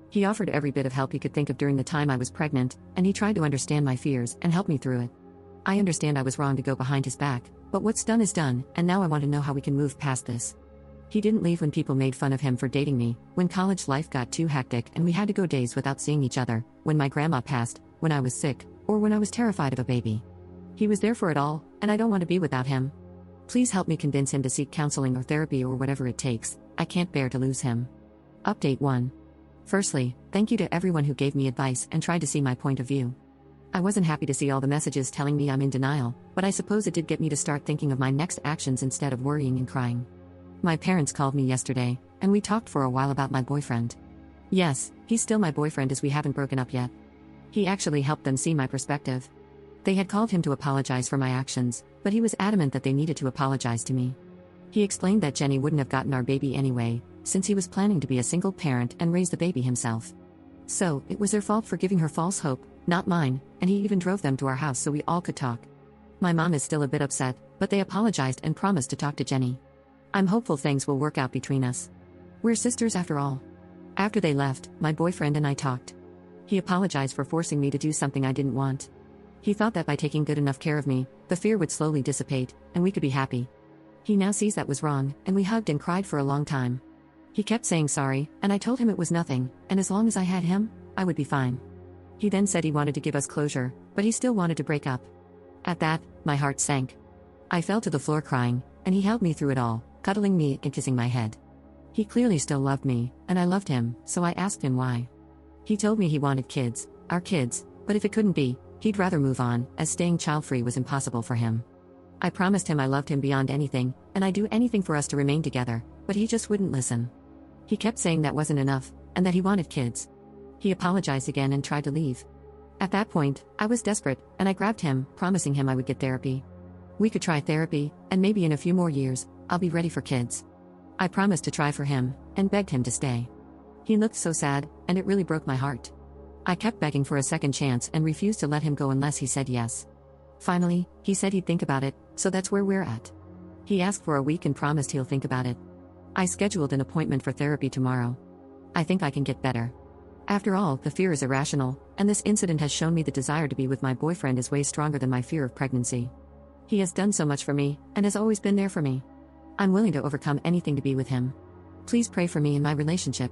He offered every bit of help he could think of during the time I was pregnant, and he tried to understand my fears and help me through it. I understand I was wrong to go behind his back, but what's done is done, and now I want to know how we can move past this. He didn't leave when people made fun of him for dating me, when college life got too hectic and we had to go days without seeing each other, when my grandma passed, when I was sick, or when I was terrified of a baby. He was there for it all, and I don't want to be without him. Please help me convince him to seek counseling or therapy or whatever it takes. I can't bear to lose him. Update 1. Firstly, thank you to everyone who gave me advice and tried to see my point of view. I wasn't happy to see all the messages telling me I'm in denial, but I suppose it did get me to start thinking of my next actions instead of worrying and crying. My parents called me yesterday, and we talked for a while about my boyfriend. Yes, he's still my boyfriend as we haven't broken up yet. He actually helped them see my perspective. They had called him to apologize for my actions, but he was adamant that they needed to apologize to me. He explained that Jenny wouldn't have gotten our baby anyway, since he was planning to be a single parent and raise the baby himself. So, it was their fault for giving her false hope, not mine, and he even drove them to our house so we all could talk. My mom is still a bit upset, but they apologized and promised to talk to Jenny. I'm hopeful things will work out between us. We're sisters after all. After they left, my boyfriend and I talked. He apologized for forcing me to do something I didn't want. He thought that by taking good enough care of me, the fear would slowly dissipate, and we could be happy. He now sees that was wrong, and we hugged and cried for a long time. He kept saying sorry, and I told him it was nothing, and as long as I had him, I would be fine. He then said he wanted to give us closure, but he still wanted to break up. At that, my heart sank. I fell to the floor crying, and he held me through it all, cuddling me and kissing my head. He clearly still loved me, and I loved him, so I asked him why. He told me he wanted kids, our kids, but if it couldn't be, he'd rather move on, as staying child-free was impossible for him. I promised him I loved him beyond anything, and I'd do anything for us to remain together, but he just wouldn't listen. He kept saying that wasn't enough, and that he wanted kids. He apologized again and tried to leave. At that point, I was desperate, and I grabbed him, promising him I would get therapy. We could try therapy, and maybe in a few more years, I'll be ready for kids. I promised to try for him, and begged him to stay. He looked so sad, and it really broke my heart. I kept begging for a second chance and refused to let him go unless he said yes. Finally, he said he'd think about it, so that's where we're at. He asked for a week and promised he'll think about it. I scheduled an appointment for therapy tomorrow. I think I can get better. After all, the fear is irrational, and this incident has shown me the desire to be with my boyfriend is way stronger than my fear of pregnancy. He has done so much for me, and has always been there for me. I'm willing to overcome anything to be with him. Please pray for me in my relationship.